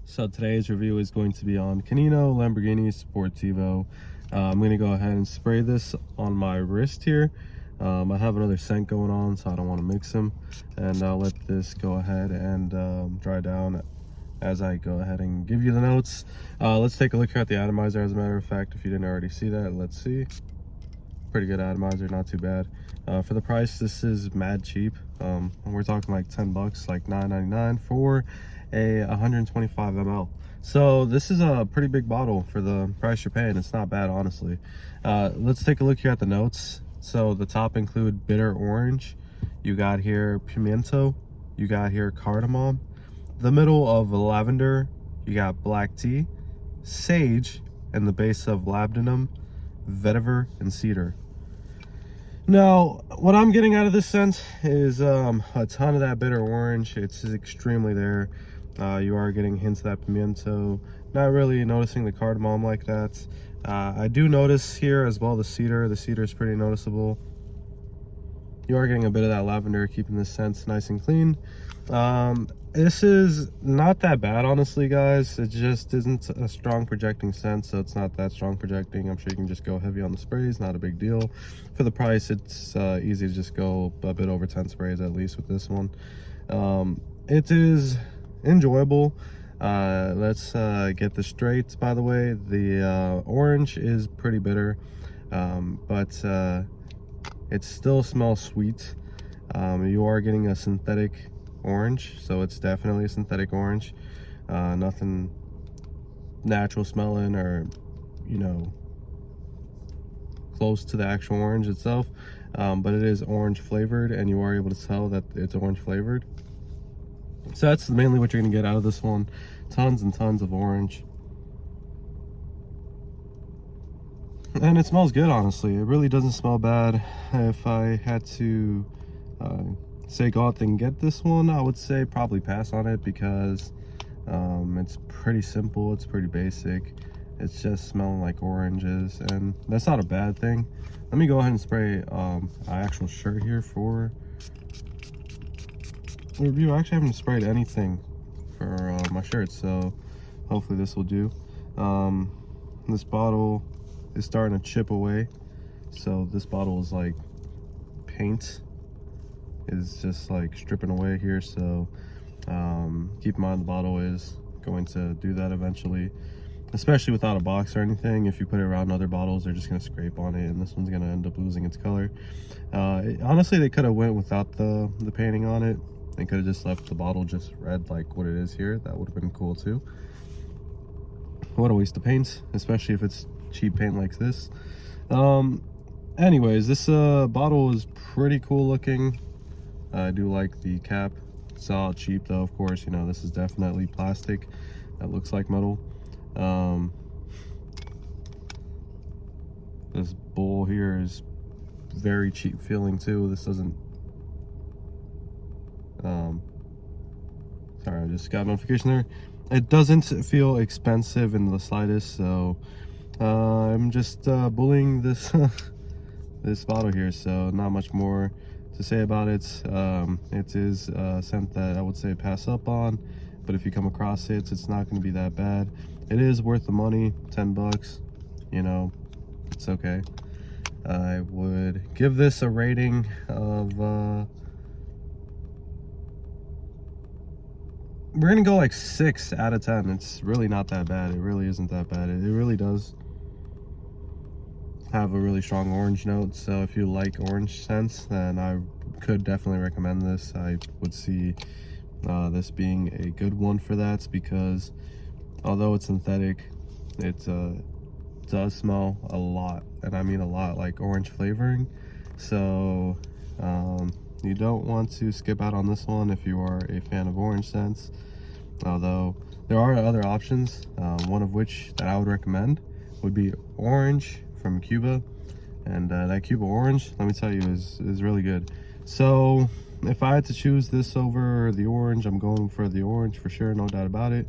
So today's review is going to be on Canino Lamborghini Sportivo. I'm going to go ahead and spray this on my wrist here. I have another scent going on, so I don't want to mix them. And I'll let this go ahead and dry down as I go ahead and give you the notes. Let's take a look here at the atomizer. As a matter of fact, if you didn't already see that, let's see. Pretty good atomizer, not too bad. For the price, this is mad cheap. We're talking like 10 bucks, like $9.99 for a 125 ml. So this is a pretty big bottle for the price you're paying. It's not bad, honestly. Let's take a look here at the notes. So the top include bitter orange, you got here pimiento, you got here cardamom, the middle of lavender, you got black tea, sage, and the base of labdanum, vetiver, and cedar. Now, what I'm getting out of this scent is a ton of that bitter orange. It's extremely there. You are getting hints of that pimiento. Not really noticing the cardamom like that. I do notice here as well the cedar. The cedar is pretty noticeable. You are getting a bit of that lavender, keeping this scent nice and clean. This is not that bad, honestly, guys. It just isn't a strong projecting scent, so it's not that strong projecting. I'm sure you can just go heavy on the sprays, not a big deal. For the price, it's easy to just go a bit over 10 sprays at least with this one. It is enjoyable. Let's get this straight. By the way, the orange is pretty bitter, but it still smells sweet. You are getting a synthetic orange, so it's definitely a synthetic orange. Nothing natural smelling or, you know, close to the actual orange itself, but it is orange flavored, and you are able to tell that it's orange flavored. So that's mainly what you're gonna get out of this one. Tons and tons of orange, and it smells good, honestly. It really doesn't smell bad. If I had to say go out and get this one, I would say probably pass on it, because it's pretty simple, it's pretty basic, it's just smelling like oranges, and that's not a bad thing. Let me go ahead and spray an actual shirt here for review. I actually haven't sprayed anything for my shirt, so hopefully this will do. This bottle is starting to chip away, so this bottle is like paint is just like stripping away here, so keep in mind the bottle is going to do that eventually, especially without a box or anything. If you put it around other bottles, they're just going to scrape on it, and this one's going to end up losing its color. Honestly, they could have went without the painting on it. They could have just left the bottle just red like what it is here. That would have been cool too. What a waste of paint, especially if it's cheap paint like this. Anyways, this bottle is pretty cool looking. I do like the cap. It's all cheap though, of course. You know, this is definitely plastic that looks like metal. This bowl here is very cheap feeling too. This doesn't sorry, I just got a notification there. It doesn't feel expensive in the slightest, so I'm just bullying this this bottle here, so not much more to say about it. It is a scent that I would say pass up on, but if you come across it, it's not going to be that bad. It is worth the money, 10 bucks, you know, it's okay. I would give this a rating of we're gonna go like 6 out of 10. It's really not that bad. It really isn't that bad. It really does have a really strong orange note, so if you like orange scents, then I could definitely recommend this. I would see this being a good one for that, because although it's synthetic, it does smell a lot, and I mean a lot, like orange flavoring. So you don't want to skip out on this one if you are a fan of orange scents, although there are other options, one of which that I would recommend would be orange from Cuba, and that Cuba orange, let me tell you, is really good. So if I had to choose this over the orange, I'm going for the orange for sure, no doubt about it.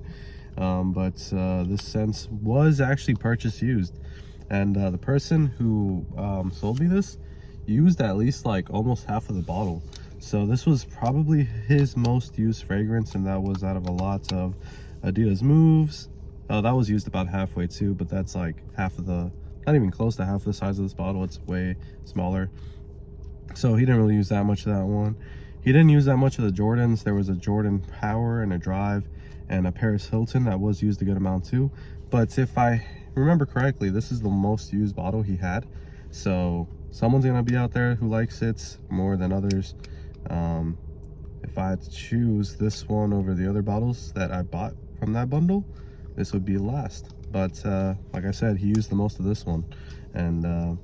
But this scent was actually purchased used, and the person who sold me this used at least like almost half of the bottle. So this was probably his most used fragrance, and that was out of a lot of Adidas Moves. That was used about halfway too, but that's like half of the, not even close to half the size of this bottle. It's way smaller. So he didn't really use that much of that one. He didn't use that much of the Jordans. There was a Jordan Power and a Drive and a Paris Hilton that was used a good amount too. But if I remember correctly, this is the most used bottle he had. So someone's gonna be out there who likes it more than others. If I had to choose this one over the other bottles that I bought from that bundle, this would be last. But like I said, he used the most of this one, and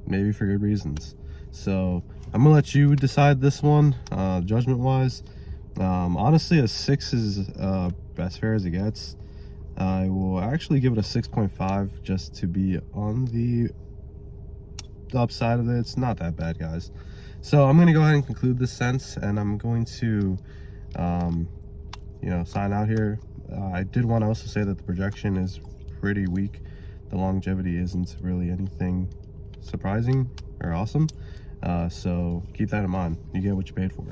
maybe for good reasons. So I'm gonna let you decide this one, judgment wise. Honestly, a 6 is as fair as it gets. I will actually give it a 6.5 just to be on the upside of it. It's not that bad, guys. So I'm gonna go ahead and conclude this sense, and I'm going to you know, sign out here. I did want to also say that the projection is pretty weak. The longevity isn't really anything surprising or awesome. So keep that in mind. You get what you paid for.